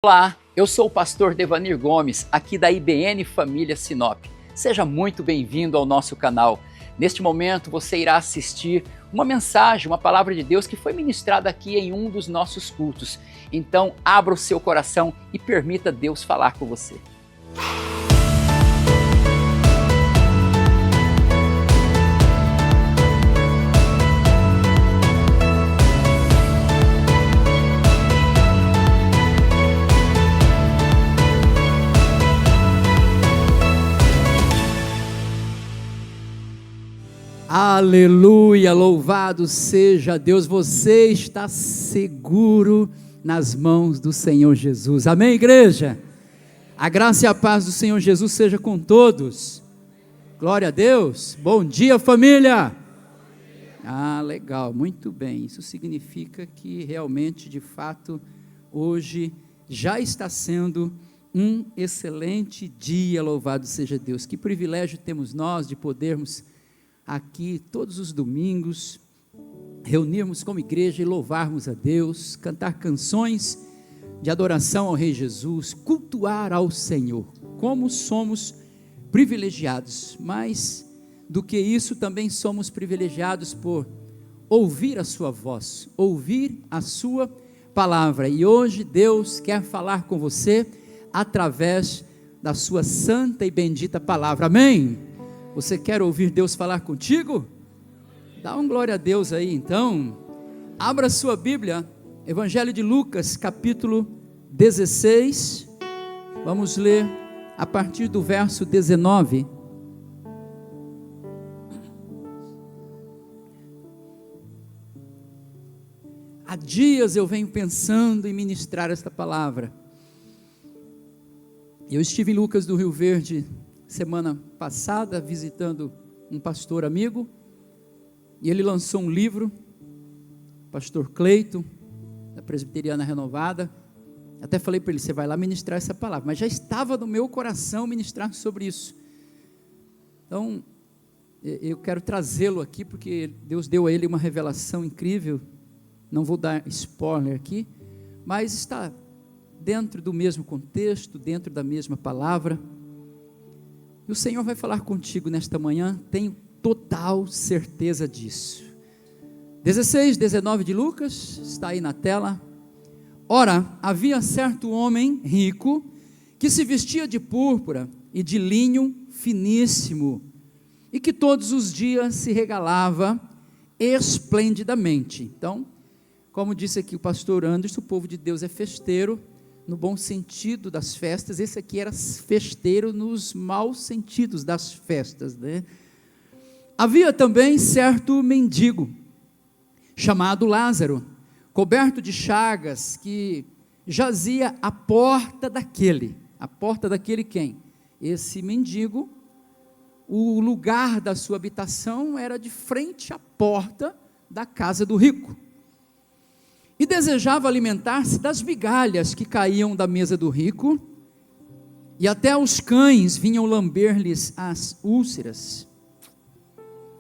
Olá, eu sou o pastor Devanir Gomes, aqui da IBN Família Sinop. Seja muito bem-vindo ao nosso canal. Neste momento você irá assistir uma mensagem, uma palavra de Deus que foi ministrada aqui em um dos nossos cultos. Então abra o seu coração e permita Deus falar com você. Aleluia, louvado seja Deus, você está seguro nas mãos do Senhor Jesus, amém, igreja? A graça e a paz do Senhor Jesus seja com todos, glória a Deus. Bom dia, família. Legal, muito bem, isso significa que realmente, de fato, hoje já está sendo um excelente dia, louvado seja Deus. Que privilégio temos nós de podermos aqui todos os domingos, reunirmos como igreja e louvarmos a Deus, cantar canções de adoração ao Rei Jesus, cultuar ao Senhor. Como somos privilegiados, mais do que isso também somos privilegiados por ouvir a sua voz, ouvir a sua palavra, e hoje Deus quer falar com você através da sua santa e bendita palavra, amém? Você quer ouvir Deus falar contigo? Dá um glória a Deus aí, então. Abra sua Bíblia, Evangelho de Lucas, capítulo 16. Vamos ler a partir do verso 19. Há dias eu venho pensando em ministrar esta palavra. Eu estive em Lucas do Rio Verde semana passada, visitando um pastor amigo, e ele lançou um livro, pastor Cleito, da Presbiteriana Renovada. Até falei para ele, você vai lá ministrar essa palavra, mas já estava no meu coração ministrar sobre isso. Então, eu quero trazê-lo aqui, porque Deus deu a ele uma revelação incrível, não vou dar spoiler aqui, mas está dentro do mesmo contexto, dentro da mesma palavra. E o Senhor vai falar contigo nesta manhã, tenho total certeza disso. 16, 19 de Lucas, está aí na tela. Ora, havia certo homem rico, que se vestia de púrpura e de linho finíssimo, e que todos os dias se regalava esplendidamente. Então, como disse aqui o pastor Anderson, o povo de Deus é festeiro, no bom sentido das festas. Esse aqui era festeiro nos maus sentidos das festas, né? Havia também certo mendigo, chamado Lázaro, coberto de chagas, que jazia à porta daquele quem? Esse mendigo. O lugar da sua habitação era de frente à porta da casa do rico, e desejava alimentar-se das migalhas que caíam da mesa do rico, e até os cães vinham lamber-lhes as úlceras.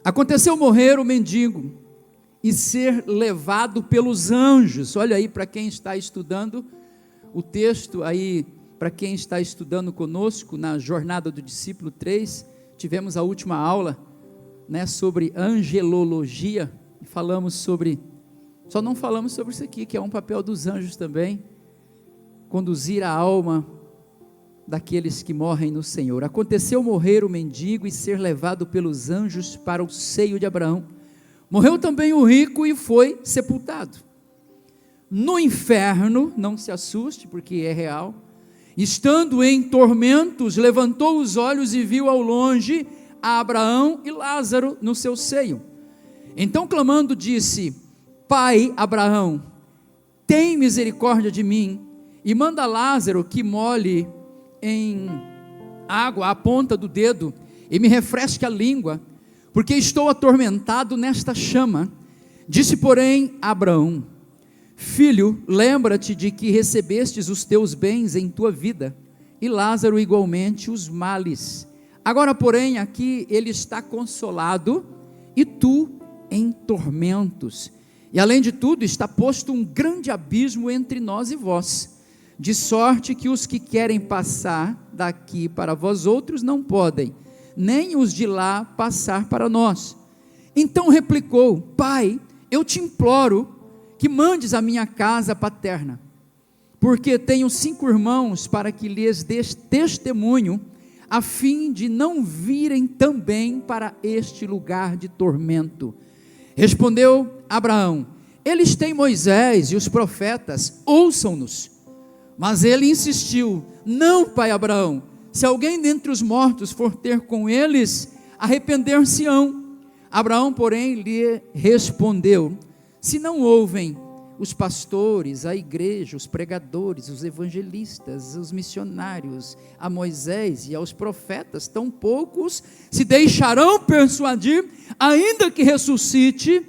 Aconteceu morrer o mendigo e ser levado pelos anjos. Olha aí, para quem está estudando o texto aí, para quem está estudando conosco na Jornada do Discípulo 3, tivemos a última aula, né, sobre angelologia, e falamos sobre, só não falamos sobre isso aqui, que é um papel dos anjos também, conduzir a alma daqueles que morrem no Senhor. Aconteceu morrer o mendigo e ser levado pelos anjos para o seio de Abraão. Morreu também o rico e foi sepultado. No inferno, não se assuste, porque é real, estando em tormentos, levantou os olhos e viu ao longe a Abraão e Lázaro no seu seio. Então clamando disse: Pai Abraão, tem misericórdia de mim, e manda Lázaro que molhe em água a ponta do dedo, e me refresque a língua, porque estou atormentado nesta chama. Disse porém Abraão: Filho, lembra-te de que recebestes os teus bens em tua vida, e Lázaro igualmente os males. Agora porém aqui ele está consolado, e tu em tormentos. E além de tudo está posto um grande abismo entre nós e vós. de sorte que os que querem passar daqui para vós outros não podem, nem os de lá passar para nós. Então replicou: Pai, eu te imploro que mandes a minha casa paterna, porque tenho 5 irmãos, para que lhes des testemunho, a fim de não virem também para este lugar de tormento. Respondeu Abraão: eles têm Moisés e os profetas, ouçam-nos. Mas ele insistiu: não, pai Abraão, se alguém dentre os mortos for ter com eles, arrepender-se-ão. Abraão, porém, lhe respondeu: se não ouvem os pastores, a igreja, os pregadores, os evangelistas, os missionários, a Moisés e aos profetas, tão poucos se deixarão persuadir, ainda que ressuscite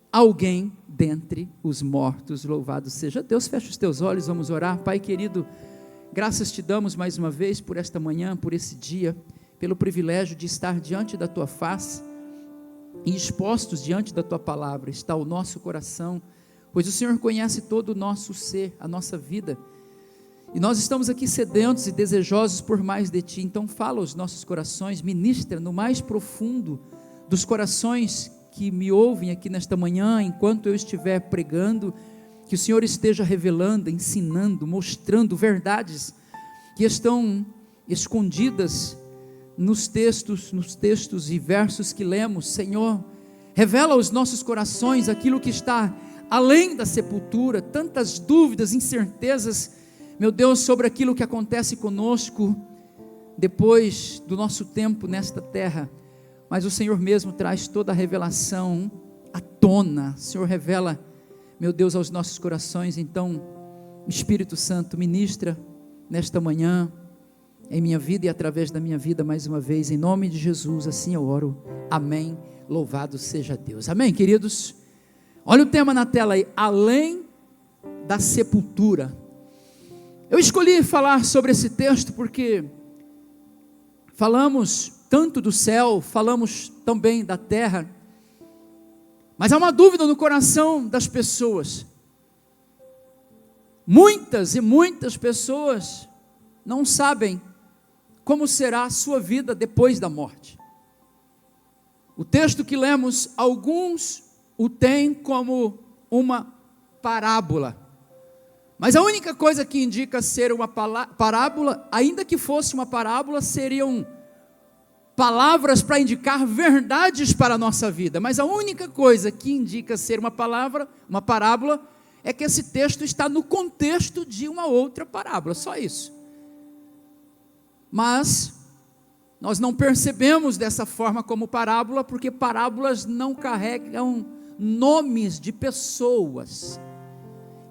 alguém dentre os mortos. Louvado seja Deus. Fecha os teus olhos, vamos orar. Pai querido, graças te damos mais uma vez por esta manhã, por esse dia, pelo privilégio de estar diante da tua face e expostos diante da tua palavra. Está o nosso coração, pois o Senhor conhece todo o nosso ser, a nossa vida, e nós estamos aqui sedentos e desejosos por mais de ti. Então fala aos nossos corações, ministra no mais profundo dos corações que me ouvem aqui nesta manhã, enquanto eu estiver pregando, que o Senhor esteja revelando, ensinando, mostrando verdades que estão escondidas nos textos e versos que lemos. Senhor, revela aos nossos corações aquilo que está além da sepultura, tantas dúvidas, incertezas, meu Deus, sobre aquilo que acontece conosco depois do nosso tempo nesta terra. Mas o Senhor mesmo traz toda a revelação à tona. O Senhor revela, meu Deus, aos nossos corações. Então, Espírito Santo, ministra nesta manhã, em minha vida e através da minha vida, mais uma vez, em nome de Jesus, assim eu oro, amém, louvado seja Deus. Amém, queridos? Olha o tema na tela aí: além da sepultura. Eu escolhi falar sobre esse texto porque falamos tanto do céu, falamos também da terra, mas há uma dúvida no coração das pessoas. Muitas e muitas pessoas não sabem como será a sua vida depois da morte. O texto que lemos, alguns o têm como uma parábola, mas a única coisa que indica ser uma parábola, ainda que fosse uma parábola, seriam palavras para indicar verdades para a nossa vida. Mas a única coisa que indica ser uma parábola, é que esse texto está no contexto de uma outra parábola, só isso. Mas nós não percebemos dessa forma como parábola, porque parábolas não carregam nomes de pessoas.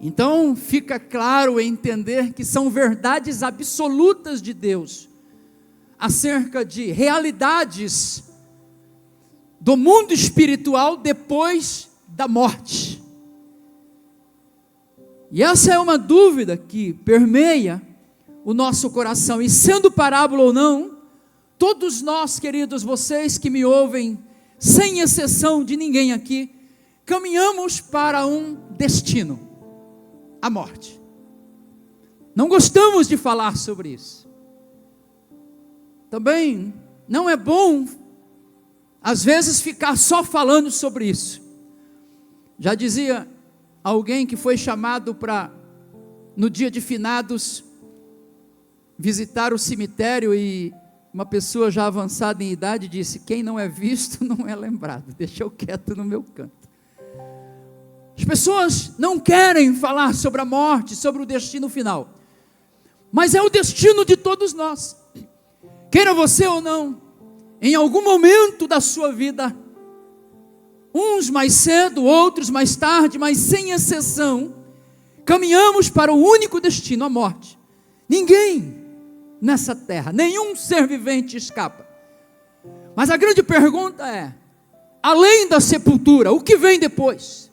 Então fica claro entender que são verdades absolutas de Deus, acerca de realidades do mundo espiritual depois da morte. E essa é uma dúvida que permeia o nosso coração, e sendo parábola ou não, todos nós, queridos, vocês que me ouvem, sem exceção de ninguém aqui, caminhamos para um destino, a morte. Não gostamos de falar sobre isso. Também não é bom, às vezes, ficar só falando sobre isso. Já dizia alguém que foi chamado para, no dia de finados, visitar o cemitério, e uma pessoa já avançada em idade disse: quem não é visto não é lembrado, deixa eu quieto no meu canto. As pessoas não querem falar sobre a morte, sobre o destino final, mas é o destino de todos nós, queira você ou não. Em algum momento da sua vida, uns mais cedo, outros mais tarde, mas sem exceção, caminhamos para o único destino, a morte. Ninguém nessa terra, nenhum ser vivente escapa. Mas a grande pergunta é: além da sepultura, o que vem depois?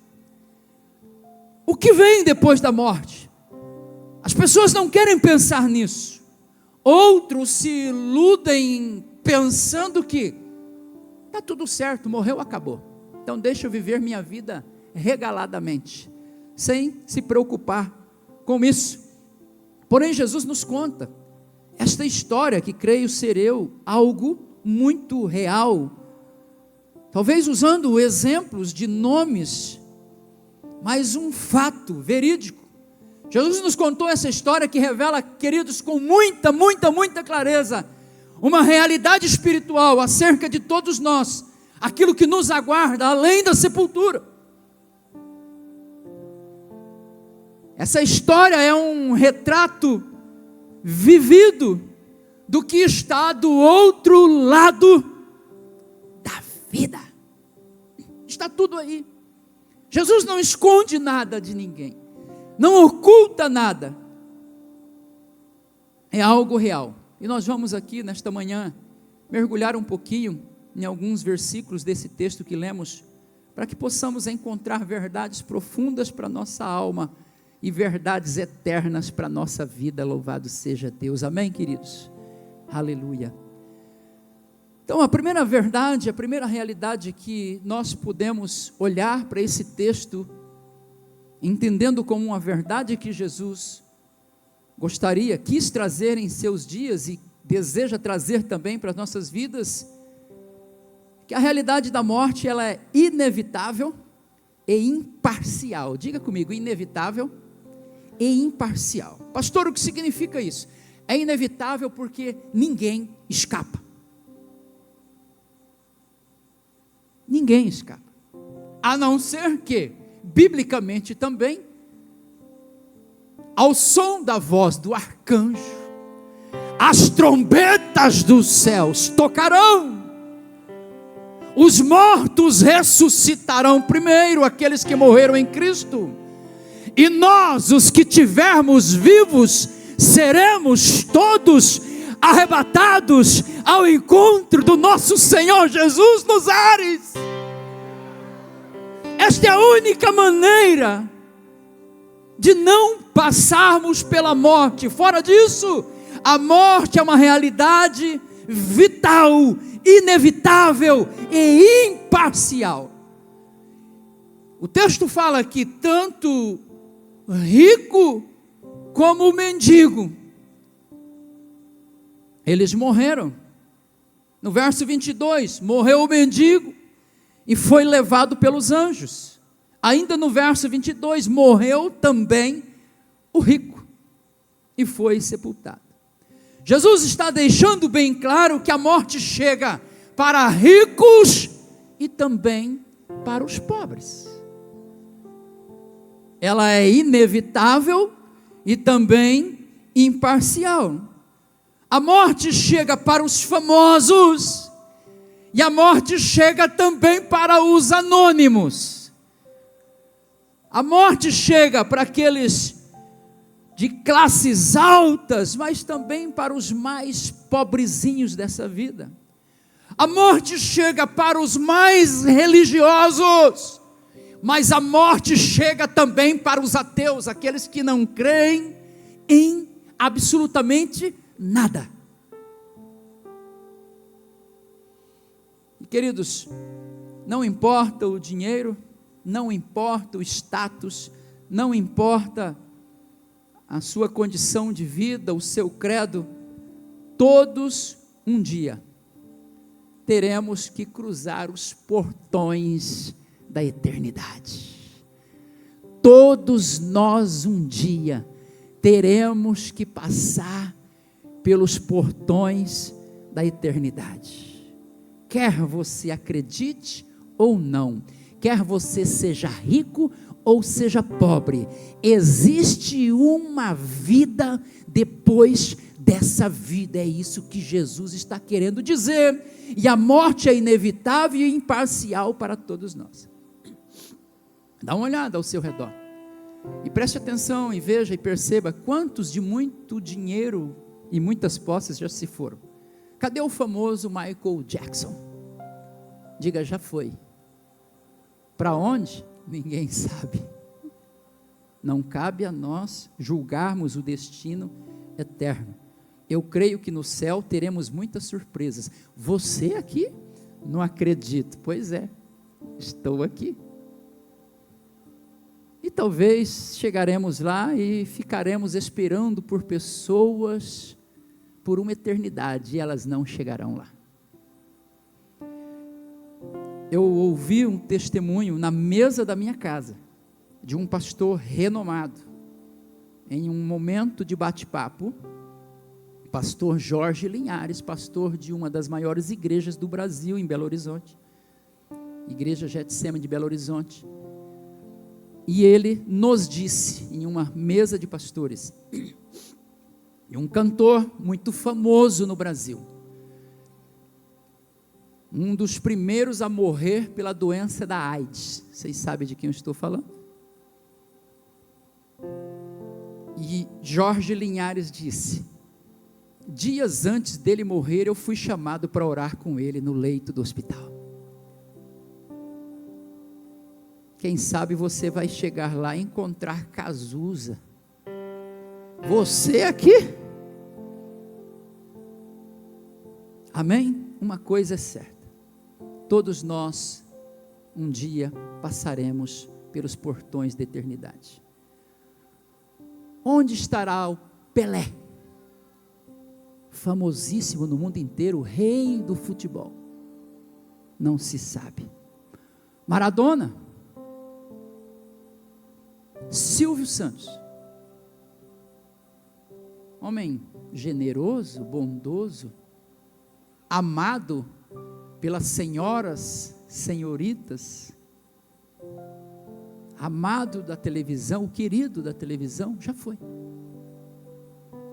O que vem depois da morte? As pessoas não querem pensar nisso. Outros se iludem pensando que está tudo certo, morreu, acabou. Então deixa eu viver minha vida regaladamente, sem se preocupar com isso. Porém, Jesus nos conta esta história que creio ser algo muito real, talvez usando exemplos de nomes, mas um fato verídico. Jesus nos contou essa história que revela, queridos, com muita clareza, uma realidade espiritual acerca de todos nós, aquilo que nos aguarda além da sepultura. Essa história é um retrato vivido do que está do outro lado da vida. Está tudo aí. Jesus não esconde nada de ninguém, não oculta nada. É algo real. E nós vamos aqui nesta manhã mergulhar um pouquinho em alguns versículos desse texto que lemos, para que possamos encontrar verdades profundas para a nossa alma e verdades eternas para a nossa vida. Louvado seja Deus. Amém, queridos? Aleluia. Então, a primeira verdade, a primeira realidade que nós podemos olhar para esse texto, entendendo como uma verdade que Jesus quis trazer em seus dias e deseja trazer também para as nossas vidas, que a realidade da morte, ela é inevitável e imparcial. Diga comigo, inevitável e imparcial. Pastor, o que significa isso? É inevitável porque ninguém escapa. Ninguém escapa. A não ser que, biblicamente também, ao som da voz do arcanjo, as trombetas dos céus tocarão, os mortos ressuscitarão primeiro, aqueles que morreram em Cristo, e nós, os que tivermos vivos, seremos todos arrebatados ao encontro do nosso Senhor Jesus nos ares. Esta é a única maneira de não passarmos pela morte. Fora disso, a morte é uma realidade vital, inevitável e imparcial. O texto fala que tanto rico como o mendigo, eles morreram. No verso 22, morreu o mendigo e foi levado pelos anjos. Ainda no verso 22, morreu também o rico e foi sepultado. Jesus está deixando bem claro que a morte chega para ricos e também para os pobres. Ela é inevitável e também imparcial. A morte chega para os famosos e a morte chega também para os anônimos. A morte chega para aqueles de classes altas, mas também para os mais pobrezinhos dessa vida. A morte chega para os mais religiosos, mas a morte chega também para os ateus, aqueles que não creem em absolutamente nada. E, queridos, não importa o dinheiro, não importa o status, não importa a sua condição de vida, o seu credo, todos um dia teremos que cruzar os portões da eternidade. Todos nós um dia teremos que passar pelos portões da eternidade. Quer você acredite ou não, quer você seja rico ou seja pobre, existe uma vida depois dessa vida. É isso que Jesus está querendo dizer, e a morte é inevitável e imparcial para todos nós. Dá uma olhada ao seu redor e preste atenção e veja e perceba quantos de muito dinheiro e muitas posses já se foram. Cadê o famoso Michael Jackson? Diga, já foi. Para onde? Ninguém sabe. Não cabe a nós julgarmos o destino eterno. Eu creio que no céu teremos muitas surpresas. Você aqui? Não acredito. Pois é, estou aqui. E talvez chegaremos lá e ficaremos esperando por pessoas por uma eternidade, e elas não chegarão lá. Eu ouvi um testemunho na mesa da minha casa, de um pastor renomado, em um momento de bate-papo, pastor Jorge Linhares, pastor de uma das maiores igrejas do Brasil, em Belo Horizonte, Igreja Getsemane de Belo Horizonte, e ele nos disse, em uma mesa de pastores, e um cantor muito famoso no Brasil, um dos primeiros a morrer pela doença da AIDS, vocês sabem de quem eu estou falando? E Jorge Linhares disse, dias antes dele morrer, eu fui chamado para orar com ele no leito do hospital. Quem sabe você vai chegar lá e encontrar Cazuza. Você aqui? Amém? Uma coisa é certa. Todos nós, um dia, passaremos pelos portões da eternidade. Onde estará o Pelé? Famosíssimo no mundo inteiro, o rei do futebol. Não se sabe. Maradona? Silvio Santos, homem generoso, bondoso, amado pelas senhoras, senhoritas, amado da televisão, o querido da televisão, já foi,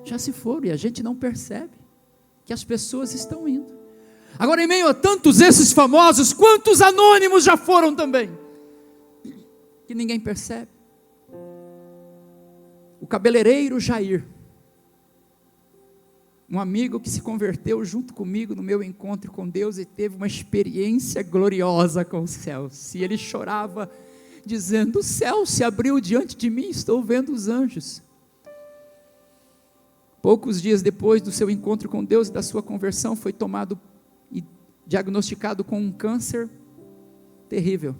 já se foram, e a gente não percebe que as pessoas estão indo. Agora, em meio a tantos esses famosos, quantos anônimos já foram também, que ninguém percebe? O cabeleireiro Jair, um amigo que se converteu junto comigo no meu encontro com Deus e teve uma experiência gloriosa com os céus, e ele chorava dizendo, o céu se abriu diante de mim, estou vendo os anjos. Poucos dias depois do seu encontro com Deus e da sua conversão, foi tomado e diagnosticado com um câncer terrível.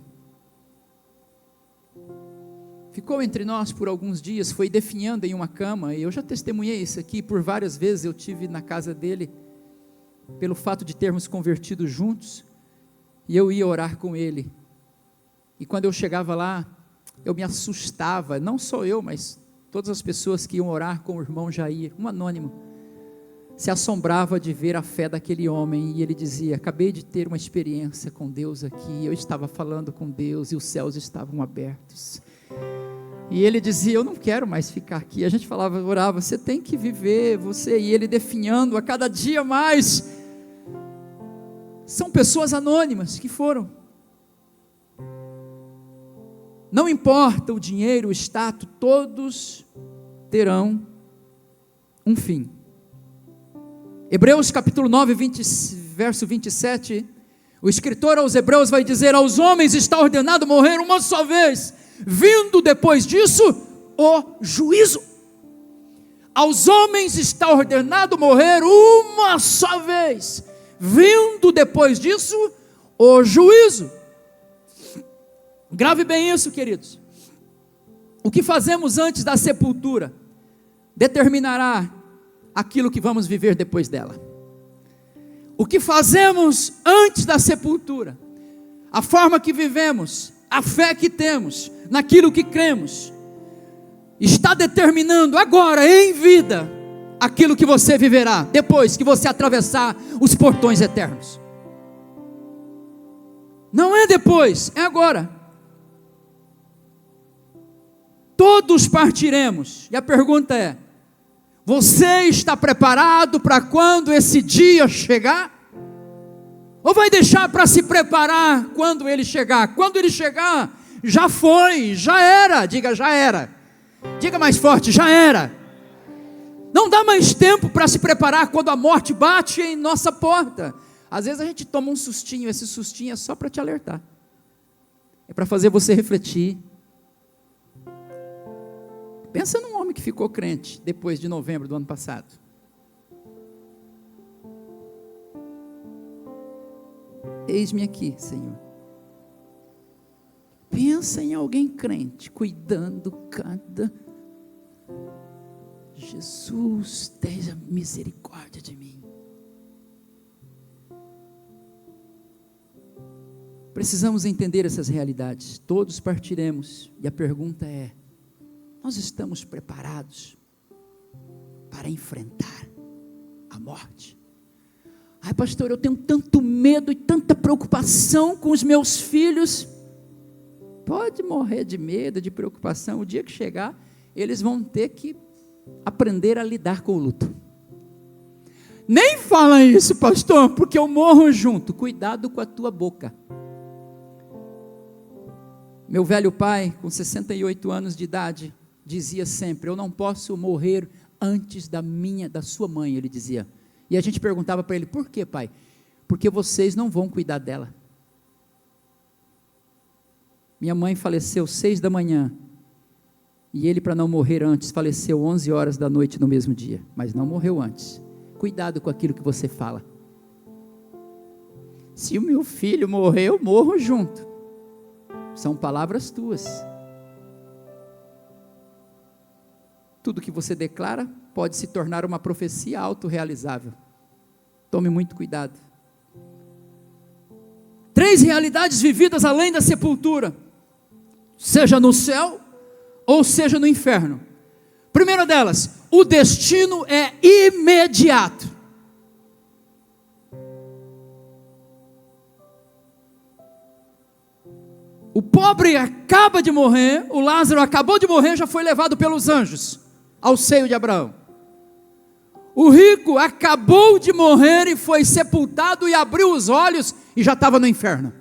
Ficou entre nós por alguns dias, foi definhando em uma cama, e eu já testemunhei isso aqui, por várias vezes eu tive na casa dele, pelo fato de termos convertido juntos, e eu ia orar com ele, e quando eu chegava lá, eu me assustava, não só eu, mas todas as pessoas que iam orar com o irmão Jair, um anônimo, se assombrava de ver a fé daquele homem, e ele dizia, acabei de ter uma experiência com Deus aqui, eu estava falando com Deus, e os céus estavam abertos, e ele dizia, eu não quero mais ficar aqui. A gente falava, orava, você tem que viver, você, e ele definhando a cada dia mais. São pessoas anônimas que foram. Não importa o dinheiro, o status, todos terão um fim. Hebreus capítulo 9, verso 27, o escritor aos Hebreus vai dizer, aos homens está ordenado morrer uma só vez, vindo depois disso o juízo. Aos homens está ordenado morrer uma só vez, vindo depois disso o juízo. Grave bem isso, queridos. O que fazemos antes da sepultura determinará aquilo que vamos viver depois dela. O que fazemos antes da sepultura, a forma que vivemos, a fé que temos, naquilo que cremos, está determinando agora, em vida, aquilo que você viverá, depois que você atravessar os portões eternos. Não é depois, é agora. Todos partiremos, e a pergunta é, você está preparado para quando esse dia chegar? Ou vai deixar para se preparar quando ele chegar? Quando ele chegar, já foi, já era. Diga, já era. Diga mais forte, já era. Não dá mais tempo para se preparar quando a morte bate em nossa porta. Às vezes a gente toma um sustinho, esse sustinho é só para te alertar. É para fazer você refletir. Pensa num homem que ficou crente depois de novembro do ano passado. Eis-me aqui, Senhor. Pensa em alguém crente, cuidando cada... Jesus, tenha misericórdia de mim. Precisamos entender essas realidades. Todos partiremos. E a pergunta é: nós estamos preparados para enfrentar a morte? Ai, pastor, eu tenho tanto medo e tanta preocupação com os meus filhos. Pode morrer de medo, de preocupação. O dia que chegar, eles vão ter que aprender a lidar com o luto. Nem fala isso, pastor, porque eu morro junto. Cuidado com a tua boca. Meu velho pai, com 68 anos de idade, dizia sempre: eu não posso morrer antes da sua mãe, ele dizia. E a gente perguntava para ele: por quê, pai? Porque vocês não vão cuidar dela. Minha mãe faleceu 6 da manhã, e ele, para não morrer antes, faleceu 11 horas da noite no mesmo dia, mas não morreu antes. Cuidado com aquilo que você fala. Se o meu filho morrer, eu morro junto. São palavras tuas. Tudo que você declara pode se tornar uma profecia autorrealizável. Tome muito cuidado. 3 realidades vividas além da sepultura, seja no céu ou seja no inferno. Primeira delas, o destino é imediato. O pobre acaba de morrer, o Lázaro acabou de morrer, já foi levado pelos anjos ao seio de Abraão. O rico acabou de morrer e foi sepultado e abriu os olhos e já estava no inferno.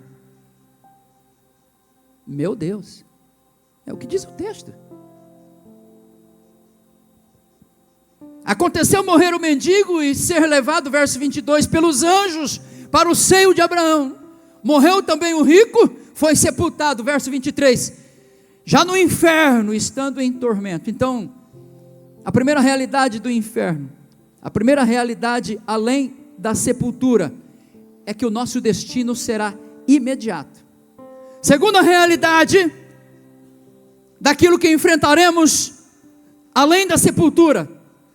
Meu Deus, é o que diz o texto. Aconteceu morrer o mendigo e ser levado, verso 22, pelos anjos para o seio de Abraão. Morreu também o rico, foi sepultado, verso 23, já no inferno, estando em tormento. Então, a primeira realidade do inferno, a primeira realidade além da sepultura, é que o nosso destino será imediato. Segunda realidade, daquilo que enfrentaremos além da sepultura,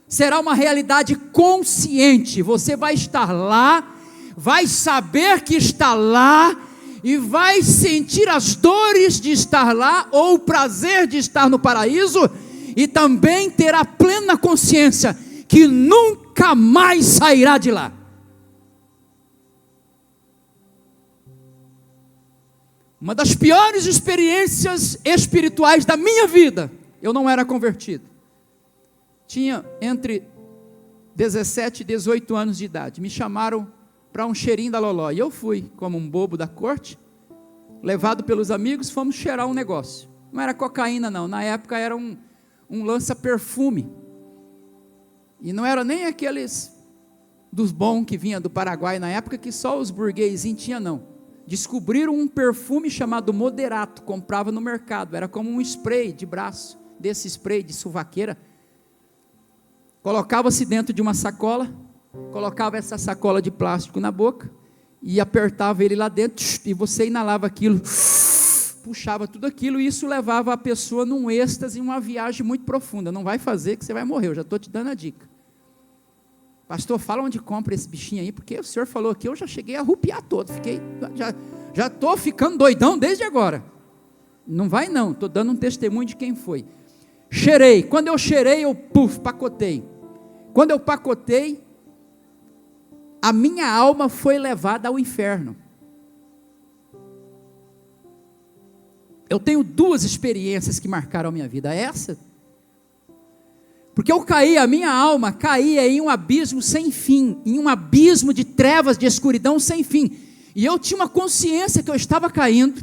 será uma realidade consciente. Você vai estar lá, vai saber que está lá, e vai sentir as dores de estar lá, ou o prazer de estar no paraíso, e também terá plena consciência que nunca mais sairá de lá. Uma das piores experiências espirituais da minha vida, eu não era convertido, tinha entre 17 e 18 anos de idade, me chamaram para um cheirinho da loló, e eu fui, como um bobo da corte, levado pelos amigos, fomos cheirar um negócio. Não era cocaína não, na época era um lança-perfume, e não era nem aqueles dos bons que vinha do Paraguai na época, que só os burguesinhos tinham não. Descobriram um perfume chamado Moderato, comprava no mercado, era como um spray de braço, desse spray de suvaqueira, colocava-se dentro de uma sacola, colocava essa sacola de plástico na boca, e apertava ele lá dentro, e você inalava aquilo, puxava tudo aquilo, e isso levava a pessoa num êxtase, uma viagem muito profunda. Não vai fazer que você vai morrer, eu já estou te dando a dica. Pastor, fala onde compra esse bichinho aí, porque o senhor falou aqui, eu já cheguei a arrupiar todo, já estou ficando doidão desde agora. Não vai não, estou dando um testemunho de quem foi. Cheirei, quando eu cheirei, eu pacotei. Quando eu pacotei, a minha alma foi levada ao inferno. Eu tenho 2 experiências que marcaram a minha vida. Essa, porque eu caí, a minha alma caía em um abismo sem fim, em um abismo de trevas, de escuridão sem fim, e eu tinha uma consciência que eu estava caindo,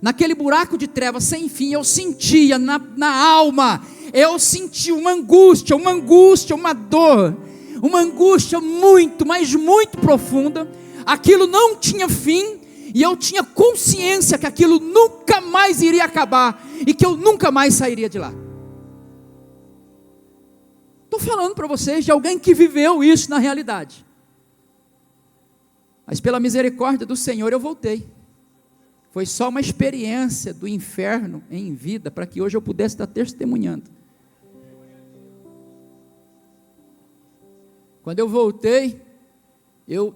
naquele buraco de trevas sem fim. Eu sentia na alma, eu sentia uma angústia, uma dor, uma angústia muito, mas muito profunda. Aquilo não tinha fim, e eu tinha consciência que aquilo nunca mais iria acabar, e que eu nunca mais sairia de lá. Estou falando para vocês de alguém que viveu isso na realidade. Mas pela misericórdia do Senhor eu voltei. Foi só uma experiência do inferno em vida, para que hoje eu pudesse estar testemunhando. Quando eu voltei,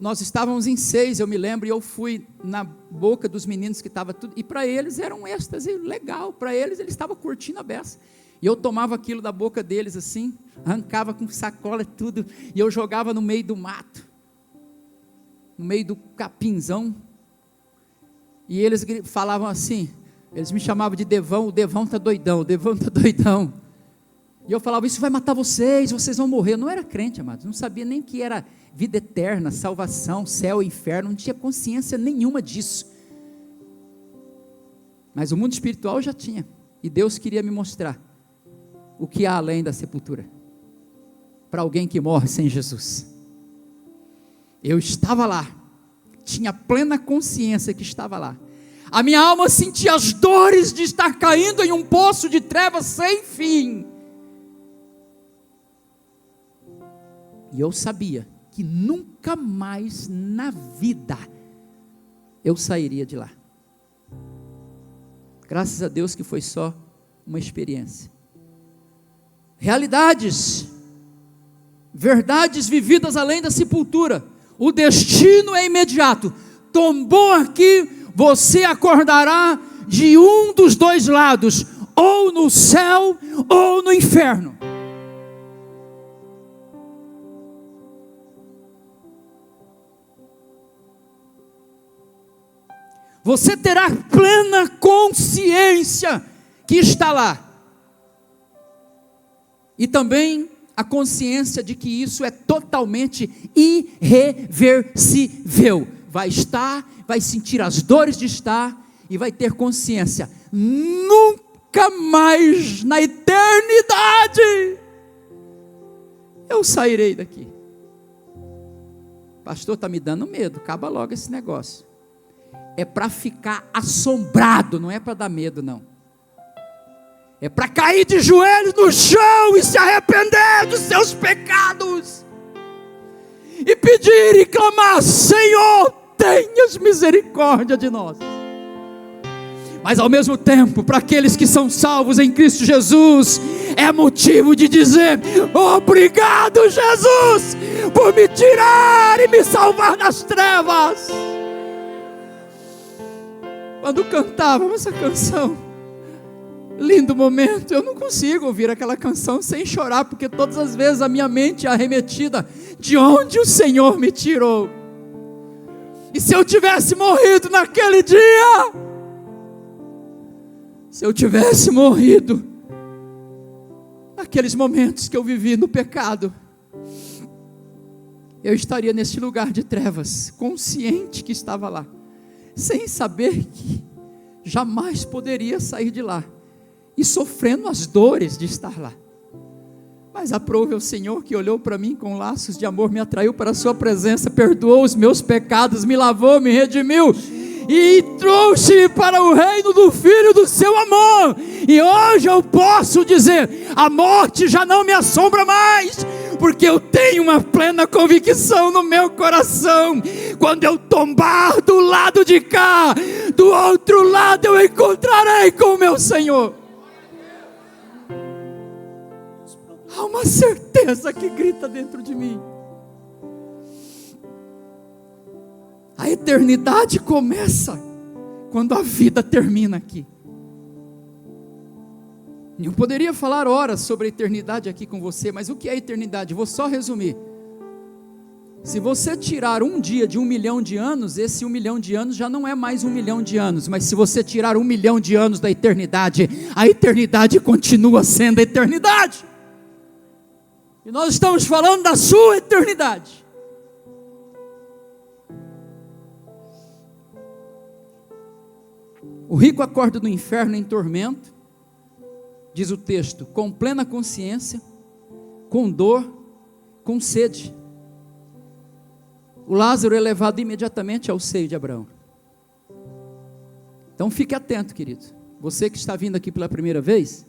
nós estávamos em 6, eu me lembro, e eu fui na boca dos meninos que estava tudo, e para eles era um êxtase legal, para eles estavam curtindo a beça, e eu tomava aquilo da boca deles assim, arrancava com sacola e tudo, e eu jogava no meio do mato, no meio do capinzão, e eles falavam assim, eles me chamavam de Devão, o Devão está doidão, o Devão está doidão, e eu falava, isso vai matar vocês vão morrer. Eu não era crente, amados, não sabia nem que era vida eterna, salvação, céu, inferno, não tinha consciência nenhuma disso, mas o mundo espiritual já tinha, e Deus queria me mostrar o que há além da sepultura, para alguém que morre sem Jesus. Eu estava lá, tinha plena consciência que estava lá, a minha alma sentia as dores de estar caindo em um poço de trevas sem fim, e eu sabia que nunca mais na vida eu sairia de lá. Graças a Deus que foi só uma experiência. Realidades, verdades vividas além da sepultura. O destino é imediato. Tombou aqui, você acordará de um dos dois lados, ou no céu ou no inferno. Você terá plena consciência que está lá. E também a consciência de que isso é totalmente irreversível. Vai estar, vai sentir as dores de estar e vai ter consciência. Nunca mais na eternidade eu sairei daqui. Pastor, está me dando medo, acaba logo esse negócio. É para ficar assombrado, não é para dar medo não, é para cair de joelhos no chão e se arrepender dos seus pecados, e pedir e clamar, Senhor, tenhas misericórdia de nós. Mas ao mesmo tempo, para aqueles que são salvos em Cristo Jesus, é motivo de dizer, obrigado Jesus, por me tirar e me salvar das trevas. Quando cantávamos essa canção, lindo momento, eu não consigo ouvir aquela canção sem chorar, porque todas as vezes a minha mente é arremetida de onde o Senhor me tirou. E se eu tivesse morrido naquele dia, se eu tivesse morrido naqueles momentos que eu vivi no pecado, eu estaria nesse lugar de trevas, consciente que estava lá, sem saber que jamais poderia sair de lá, e sofrendo as dores de estar lá. Mas aprove ao Senhor que olhou para mim com laços de amor, me atraiu para a sua presença, perdoou os meus pecados, me lavou, me redimiu, e trouxe para o reino do Filho do seu amor. E hoje eu posso dizer, a morte já não me assombra mais, porque eu tenho uma plena convicção no meu coração, quando eu tombar do lado de cá, do outro lado eu encontrarei com o meu Senhor. Há uma certeza que grita dentro de mim. A eternidade começa quando a vida termina aqui. Eu poderia falar horas sobre a eternidade aqui com você, mas o que é a eternidade? Vou só resumir. Se você tirar um dia de 1 milhão de anos, esse 1 milhão de anos já não é mais 1 milhão de anos, mas se você tirar 1 milhão de anos da eternidade, a eternidade continua sendo a eternidade. E nós estamos falando da sua eternidade. O rico acorda do inferno em tormento, diz o texto, com plena consciência, com dor, com sede. O Lázaro é levado imediatamente ao seio de Abraão. Então fique atento, querido. Você que está vindo aqui pela primeira vez,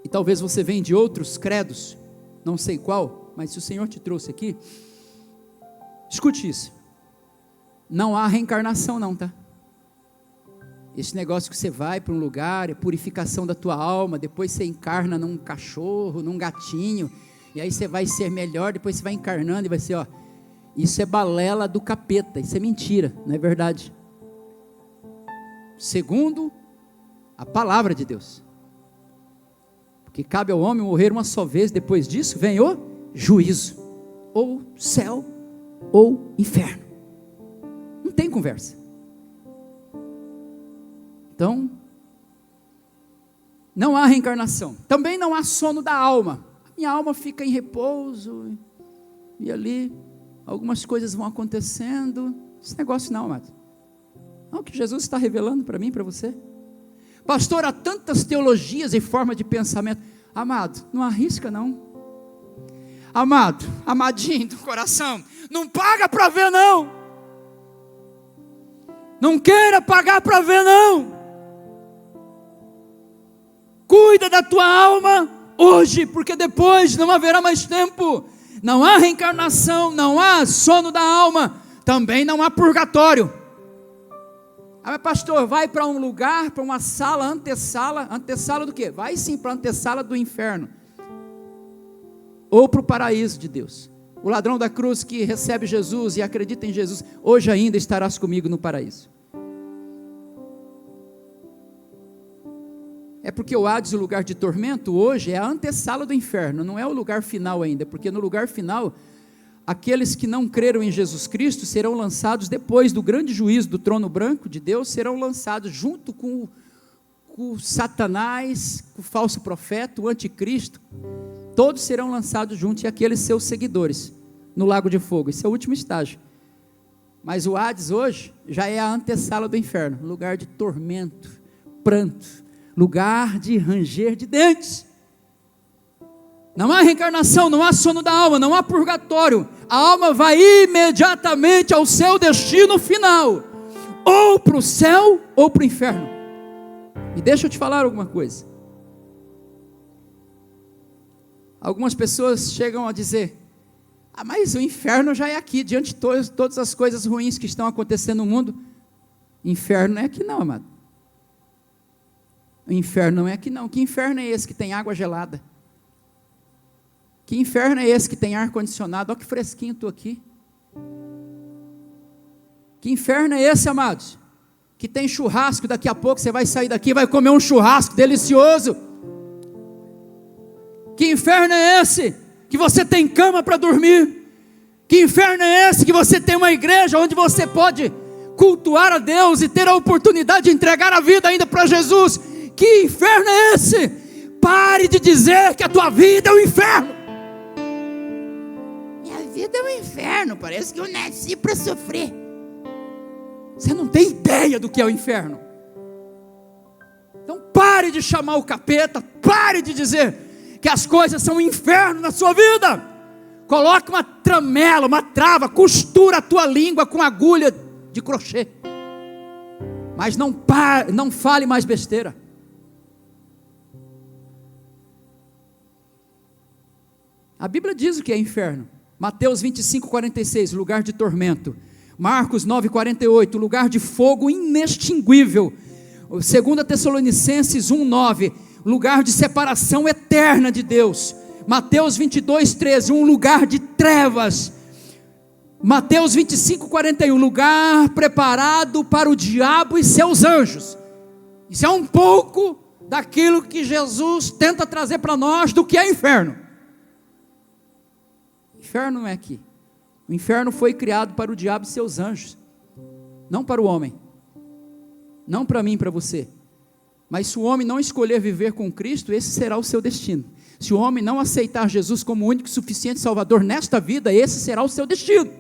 e talvez você venha de outros credos, não sei qual, mas se o Senhor te trouxe aqui, escute isso. não há reencarnação não, tá? Esse negócio que você vai para um lugar, é purificação da tua alma, depois você encarna num cachorro, num gatinho, e aí você vai ser melhor, depois você vai encarnando e vai ser, isso é balela do capeta, isso é mentira, não é verdade? Segundo a palavra de Deus, porque cabe ao homem morrer uma só vez, depois disso vem o juízo, ou céu, ou inferno, não tem conversa. Então, não há reencarnação, também não há sono da alma, a minha alma fica em repouso, e ali, algumas coisas vão acontecendo, esse negócio não, amado, não, que Jesus está revelando para mim e para você. Pastor, há tantas teologias e formas de pensamento, amado, não arrisca não, amado, amadinho do coração, não paga para ver não, não queira pagar para ver não, cuida da tua alma hoje, porque depois não haverá mais tempo, não há reencarnação, não há sono da alma, também não há purgatório. Ah, mas pastor, vai para um lugar, para uma sala, antessala do quê? Vai sim para a antessala do inferno, ou para o paraíso de Deus. O ladrão da cruz que recebe Jesus e acredita em Jesus, hoje ainda estarás comigo no paraíso. É porque o Hades, o lugar de tormento, hoje é a antessala do inferno, não é o lugar final ainda, porque no lugar final, aqueles que não creram em Jesus Cristo serão lançados depois do grande juízo do trono branco de Deus, serão lançados junto com o Satanás, com o falso profeta, o anticristo, todos serão lançados juntos, e aqueles seus seguidores, no lago de fogo. Esse é o último estágio. Mas o Hades hoje já é a antessala do inferno, lugar de tormento, pranto, lugar de ranger de dentes. Não há reencarnação, não há sono da alma, não há purgatório. A alma vai imediatamente ao seu destino final, ou para o céu ou para o inferno. E deixa eu te falar alguma coisa. Algumas pessoas chegam a dizer: mas o inferno já é aqui, diante de todas as coisas ruins que estão acontecendo no mundo. Inferno não é aqui não, amado. O inferno não é aqui não. Que inferno é esse que tem água gelada? Que inferno é esse que tem ar-condicionado? Olha que fresquinho estou aqui. Que inferno é esse, amados? Que tem churrasco, daqui a pouco você vai sair daqui e vai comer um churrasco delicioso. Que inferno é esse? Que você tem cama para dormir. Que inferno é esse? Que você tem uma igreja onde você pode cultuar a Deus e ter a oportunidade de entregar a vida ainda para Jesus. Que inferno é esse? Pare de dizer que a tua vida é um inferno. Minha vida é um inferno, parece que eu nasci para sofrer. Você não tem ideia do que é o inferno. Então pare de chamar o capeta, pare de dizer que as coisas são um inferno na sua vida. Coloque uma tramela, uma trava, costura a tua língua com agulha de crochê. Mas não fale mais besteira. A Bíblia diz o que é inferno. Mateus 25:46, lugar de tormento. Marcos 9:48, lugar de fogo inextinguível. 2 Tessalonicenses 1:9, lugar de separação eterna de Deus. Mateus 22:13, um lugar de trevas. Mateus 25:41, lugar preparado para o diabo e seus anjos. Isso é um pouco daquilo que Jesus tenta trazer para nós do que é inferno. Inferno não é aqui. O inferno foi criado para o diabo e seus anjos, não para o homem, não para mim e para você. Mas se o homem não escolher viver com Cristo, esse será o seu destino. Se o homem não aceitar Jesus como o único e suficiente Salvador nesta vida, esse será o seu destino.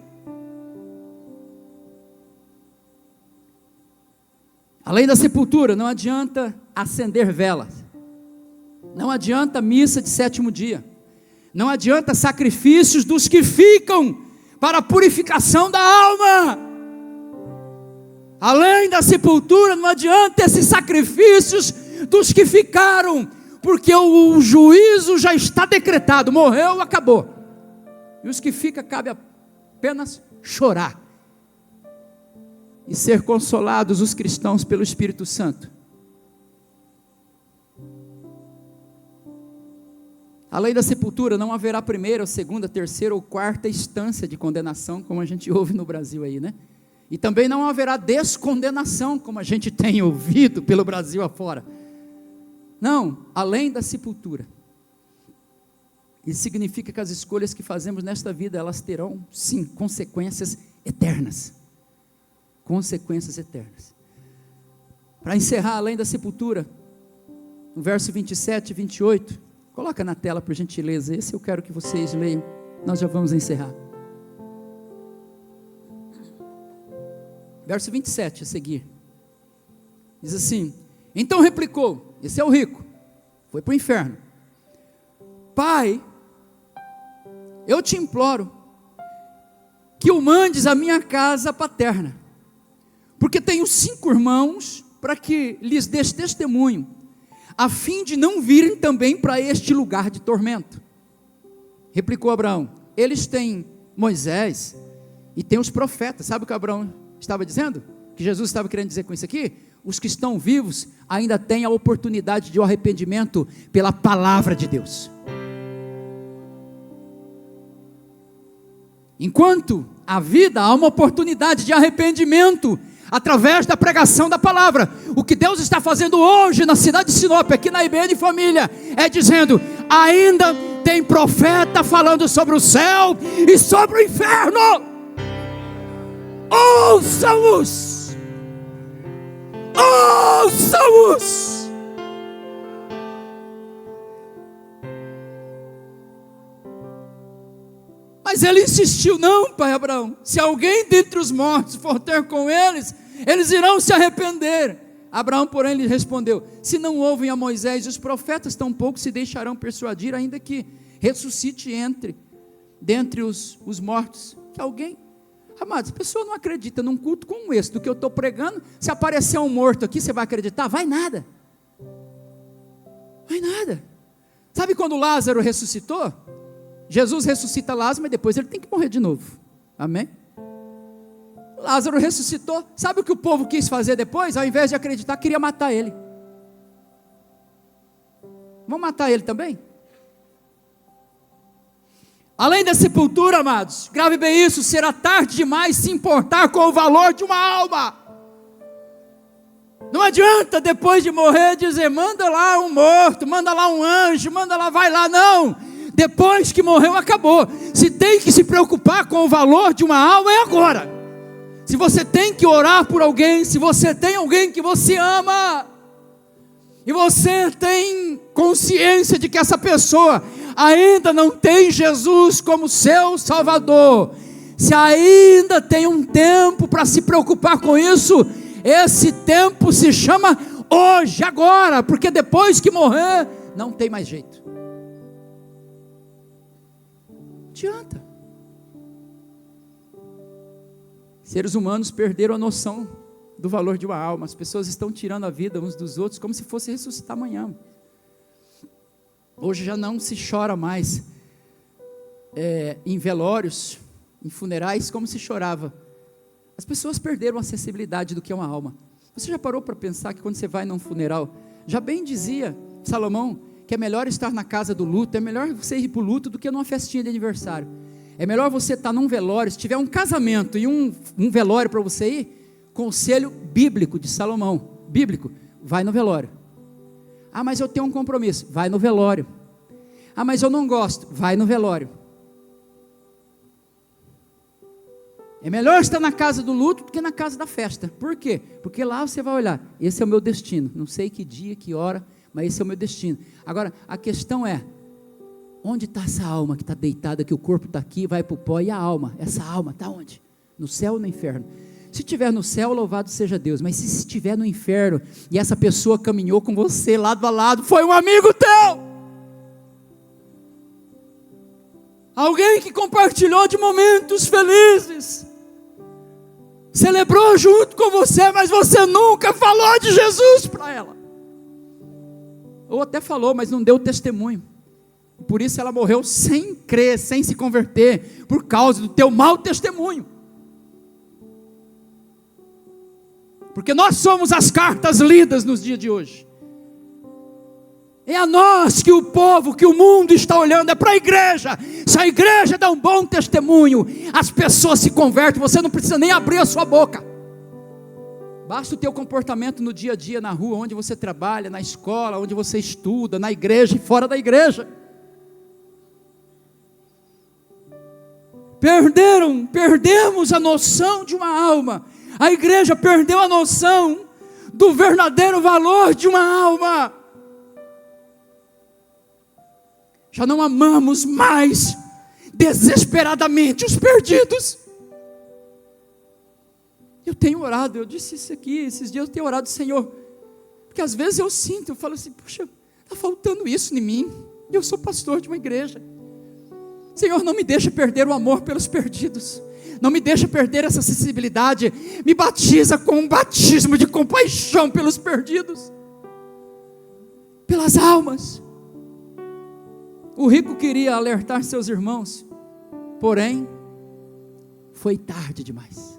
Além da sepultura, não adianta acender velas, não adianta missa de sétimo dia, não adianta sacrifícios dos que ficam para a purificação da alma. Além da sepultura, não adianta esses sacrifícios dos que ficaram, porque o juízo já está decretado, morreu, acabou. E os que ficam, cabe apenas chorar. e ser consolados os cristãos pelo Espírito Santo. Além da sepultura, não haverá primeira, segunda, terceira ou quarta instância de condenação, como a gente ouve no Brasil aí, né? E também não haverá descondenação, como a gente tem ouvido pelo Brasil afora. Não, além da sepultura. Isso significa que as escolhas que fazemos nesta vida, elas terão, sim, consequências eternas. Consequências eternas. Para encerrar, além da sepultura, no verso 27 e 28, coloca na tela por gentileza, esse eu quero que vocês leiam, nós já vamos encerrar. Verso 27 a seguir, diz assim: então replicou, esse é o rico, foi para o inferno: Pai, eu te imploro, que o mandes à minha casa paterna, porque tenho 5 irmãos, para que lhes dês testemunho, a fim de não virem também para este lugar de tormento. Replicou Abraão: eles têm Moisés e têm os profetas. Sabe o que Abraão estava dizendo? Que Jesus estava querendo dizer com isso aqui? Os que estão vivos ainda têm a oportunidade de arrependimento pela palavra de Deus. Enquanto a vida, há uma oportunidade de arrependimento através da pregação da palavra. O que Deus está fazendo hoje na cidade de Sinop, aqui na IBN Família, é dizendo: ainda tem profeta falando sobre o céu e sobre o inferno. Ouçam-os! Ouçam-os! Mas ele insistiu: não, pai Abraão, se alguém dentre os mortos for ter com eles, eles irão se arrepender. Abraão, porém, lhe respondeu: se não ouvem a Moisés e os profetas, tampouco se deixarão persuadir, ainda que ressuscite dentre os mortos. Que alguém, amados, a pessoa não acredita num culto como esse, do que eu estou pregando. Se aparecer um morto aqui, você vai acreditar? Vai nada. Vai nada. Sabe quando Lázaro ressuscitou? Jesus ressuscita Lázaro, mas depois ele tem que morrer de novo. Amém? Lázaro ressuscitou. Sabe o que o povo quis fazer depois? Ao invés de acreditar, queria matar ele. Vão matar ele também? Além da sepultura, amados, grave bem isso: será tarde demais se importar com o valor de uma alma. Não adianta depois de morrer dizer: manda lá um morto, manda lá um anjo, manda lá, vai lá. Não. Depois que morreu, acabou. Se tem que se preocupar com o valor de uma alma, é agora. Se você tem que orar por alguém, se você tem alguém que você ama, e você tem consciência de que essa pessoa ainda não tem Jesus como seu Salvador, se ainda tem um tempo para se preocupar com isso, esse tempo se chama hoje, agora, porque depois que morrer, não tem mais jeito. Adianta. Seres humanos perderam a noção do valor de uma alma. As pessoas estão tirando a vida uns dos outros como se fosse ressuscitar amanhã. Hoje já não se chora mais em velórios, em funerais, como se chorava. As pessoas perderam a sensibilidade do que é uma alma. Você já parou para pensar que quando você vai num funeral, já bem dizia Salomão, que é melhor estar na casa do luto, é melhor você ir para o luto do que numa festinha de aniversário. É melhor você estar num velório, se tiver um casamento e um velório para você ir, conselho bíblico de Salomão, bíblico, vai no velório. Ah, mas eu tenho um compromisso, vai no velório. Ah, mas eu não gosto, vai no velório. É melhor estar na casa do luto do que na casa da festa. Por quê? Porque lá você vai olhar, esse é o meu destino, não sei que dia, que hora, mas esse é o meu destino. Agora, a questão é, onde está essa alma que está deitada, que o corpo está aqui, vai para o pó, e a alma? Essa alma está onde? No céu ou no inferno? Se estiver no céu, louvado seja Deus, mas se estiver no inferno, e essa pessoa caminhou com você lado a lado, foi um amigo teu, alguém que compartilhou de momentos felizes, celebrou junto com você, mas você nunca falou de Jesus para ela. Ou até falou, mas não deu testemunho. Por isso ela morreu sem crer, sem se converter, por causa do teu mau testemunho. Porque nós somos as cartas lidas nos dias de hoje. É a nós que o povo, que o mundo está olhando, é para a igreja. Se a igreja dá um bom testemunho, as pessoas se convertem, você não precisa nem abrir a sua boca. Basta o teu comportamento no dia a dia, na rua, onde você trabalha, na escola, onde você estuda, na igreja e fora da igreja. Perdemos a noção de uma alma. A igreja perdeu a noção do verdadeiro valor de uma alma. Já não amamos mais desesperadamente os perdidos. Eu tenho orado, eu disse isso aqui, esses dias eu tenho orado, Senhor, porque às vezes eu sinto, eu falo assim, puxa, está faltando isso em mim, eu sou pastor de uma igreja. Senhor, não me deixa perder o amor pelos perdidos, não me deixa perder essa sensibilidade, me batiza com um batismo de compaixão pelos perdidos, pelas almas. O rico queria alertar seus irmãos, porém, foi tarde demais.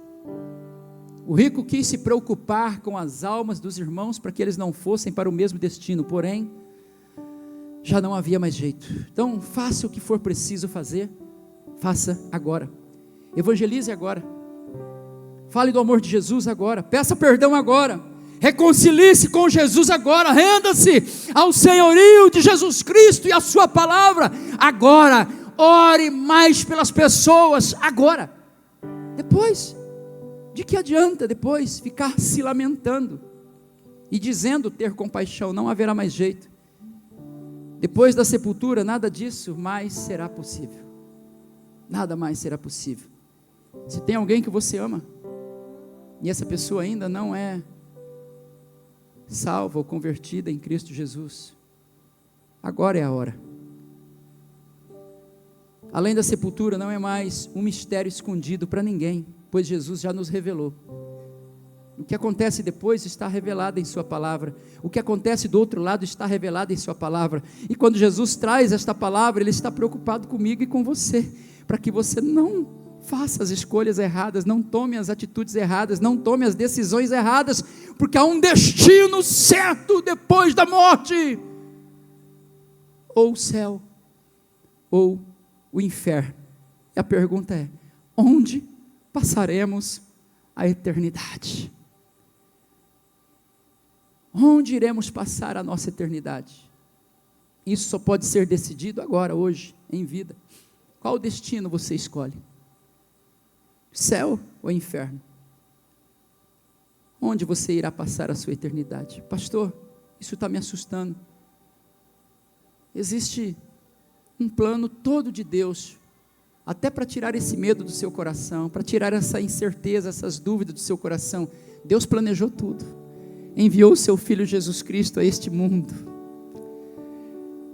O rico quis se preocupar com as almas dos irmãos para que eles não fossem para o mesmo destino, porém, já não havia mais jeito. Então, faça o que for preciso fazer, faça agora. Evangelize agora. Fale do amor de Jesus agora. Peça perdão agora. Reconcilie-se com Jesus agora. Renda-se ao senhorio de Jesus Cristo e a sua palavra agora. Ore mais pelas pessoas agora. Depois, de que adianta depois ficar se lamentando e dizendo ter compaixão? Não haverá mais jeito. Depois da sepultura, nada disso mais será possível. Nada mais será possível. Se tem alguém que você ama, e essa pessoa ainda não é salva ou convertida em Cristo Jesus, agora é a hora. Além da sepultura, não é mais um mistério escondido para ninguém, pois Jesus já nos revelou. O que acontece depois está revelado em sua palavra. O que acontece do outro lado está revelado em sua palavra. E quando Jesus traz esta palavra, Ele está preocupado comigo e com você, para que você não faça as escolhas erradas, não tome as atitudes erradas, não tome as decisões erradas, porque há um destino certo depois da morte. Ou o céu, ou o inferno. E a pergunta é, onde passaremos a eternidade? Onde iremos passar a nossa eternidade? Isso só pode ser decidido agora, hoje, em vida. Qual destino você escolhe? Céu ou inferno? Onde você irá passar a sua eternidade? Pastor, isso está me assustando. Existe um plano todo de Deus, até para tirar esse medo do seu coração, para tirar essa incerteza, essas dúvidas do seu coração. Deus planejou tudo, enviou o seu Filho Jesus Cristo a este mundo,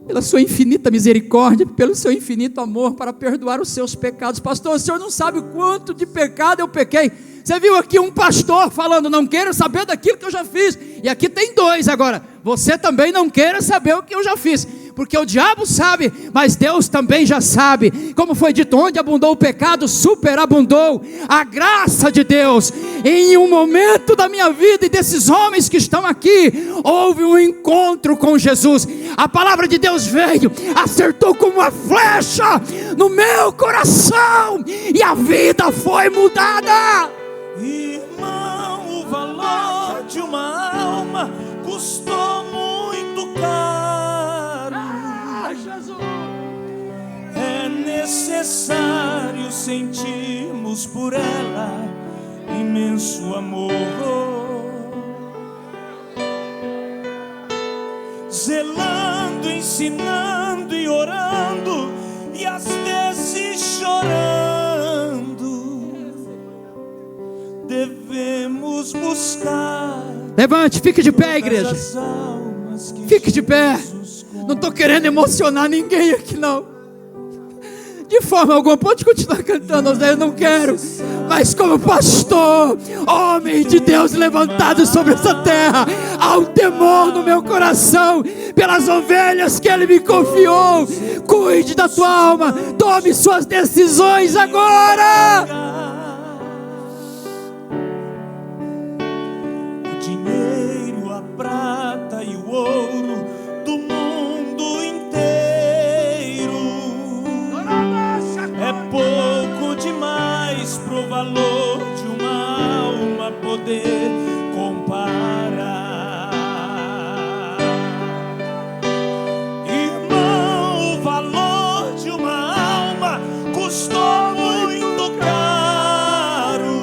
pela sua infinita misericórdia, pelo seu infinito amor, para perdoar os seus pecados. Pastor, o senhor não sabe o quanto de pecado eu pequei. Você viu aqui um pastor falando, não quero saber daquilo que eu já fiz, e aqui tem dois agora, você também não queira saber o que eu já fiz, porque o diabo sabe, mas Deus também já sabe. Como foi dito, onde abundou o pecado, superabundou a graça de Deus. Em um momento da minha vida e desses homens que estão aqui, houve um encontro com Jesus. A palavra de Deus veio, acertou como uma flecha no meu coração, e a vida foi mudada. Irmão, o valor de uma alma custou muito caro. Jesus. É necessário sentirmos por ela imenso amor, zelando, ensinando e orando, e às vezes chorando. Devemos buscar. Levante, fique de pé, igreja. Fique de pé. Não estou querendo emocionar ninguém aqui, não. De forma alguma, pode continuar cantando, eu não quero. Mas como pastor, homem de Deus levantado sobre essa terra, há um temor no meu coração pelas ovelhas que Ele me confiou. Cuide da tua alma, tome suas decisões agora. valor de uma alma poder comparar. Irmão, o valor de uma alma custou muito caro.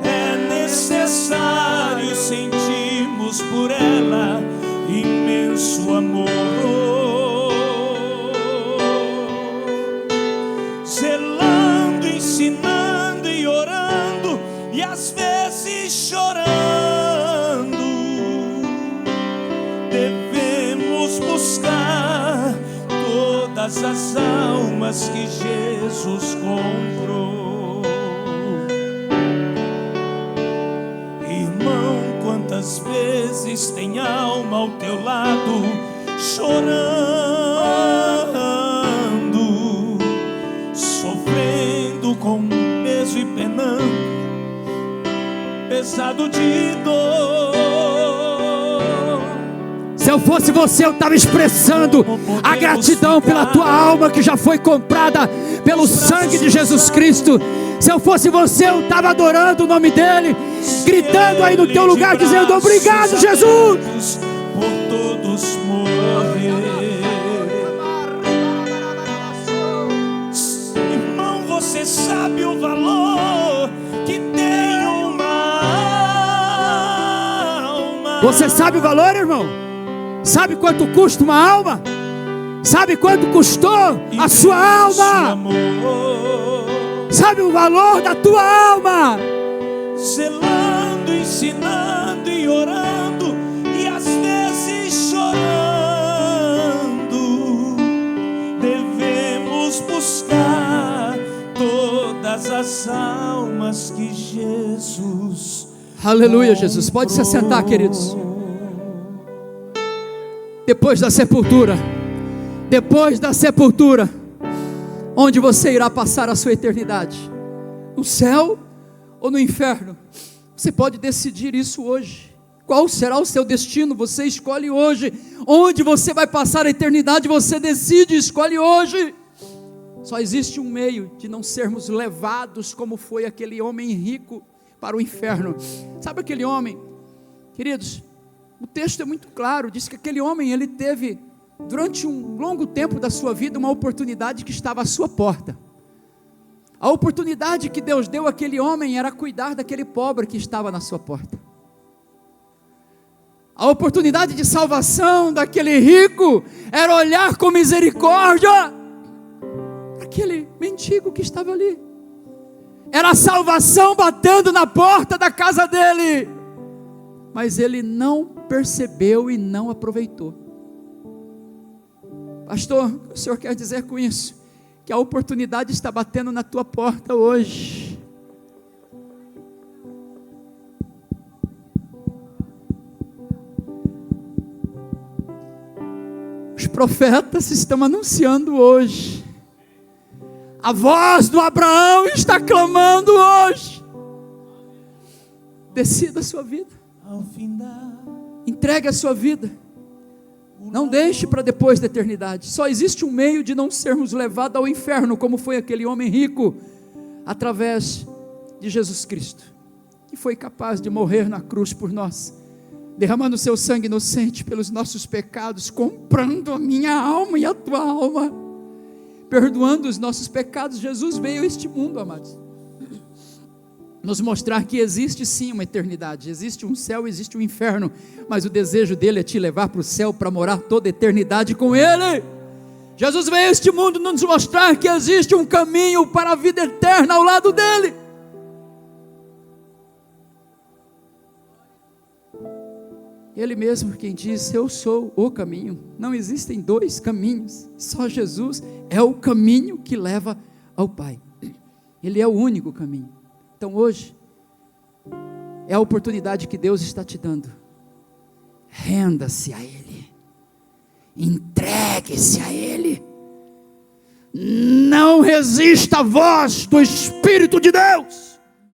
É necessário sentirmos por ela imenso amor. Zelando, ensinando e orando, e às vezes chorando, devemos buscar todas as almas que Jesus comprou. Irmão, quantas vezes tem alma ao teu lado chorando, sofrendo com peso e penando, pesado de dor. Se eu fosse você, eu estava expressando a gratidão pela tua alma que já foi comprada pelo sangue de Jesus Cristo. Se eu fosse você, eu estava adorando o nome dele, gritando aí no teu lugar, dizendo: obrigado, Jesus, por todos morrer. Irmão, você sabe o valor que tem uma alma? Você sabe o valor, irmão? Sabe quanto custa uma alma? Sabe quanto custou a sua alma? Sabe o valor da tua alma? Zelando, ensinando e orando, e às vezes chorando, devemos buscar todas as almas que Jesus Aleluia, Jesus. Pode se assentar, queridos. Depois da sepultura, onde você irá passar a sua eternidade? No céu ou no inferno? Você pode decidir isso hoje. Qual será o seu destino? Você escolhe hoje. Onde você vai passar a eternidade, você decide, escolhe hoje. Só existe um meio de não sermos levados, como foi aquele homem rico, para o inferno. Sabe aquele homem? Queridos, o texto é muito claro, diz que aquele homem, ele teve, durante um longo tempo da sua vida, uma oportunidade que estava à sua porta. A oportunidade que Deus deu àquele homem era cuidar daquele pobre que estava na sua porta. A oportunidade de salvação daquele rico era olhar com misericórdia aquele mendigo que estava ali. Era a salvação batendo na porta da casa dele. Mas ele não percebeu e não aproveitou. Pastor, o que o senhor quer dizer com isso? Que a oportunidade está batendo na tua porta hoje. Os profetas estão anunciando hoje. A voz do Abraão está clamando hoje. Decida a sua vida. Entregue a sua vida. Não deixe para depois da eternidade. Só existe um meio de não sermos levados ao inferno, como foi aquele homem rico, através de Jesus Cristo, que foi capaz de morrer na cruz por nós, derramando seu sangue inocente pelos nossos pecados, comprando a minha alma e a tua alma, perdoando os nossos pecados. Jesus veio a este mundo, amados, nos mostrar que existe sim uma eternidade, existe um céu, existe um inferno, mas o desejo dele é te levar para o céu, para morar toda a eternidade com ele. Jesus veio a este mundo nos mostrar que existe um caminho para a vida eterna ao lado dele. Ele mesmo quem diz: eu sou o caminho. Não existem dois caminhos, só Jesus é o caminho que leva ao Pai. Ele é o único caminho. Então hoje é a oportunidade que Deus está te dando. Renda-se a Ele, entregue-se a Ele, não resista à voz do Espírito de Deus.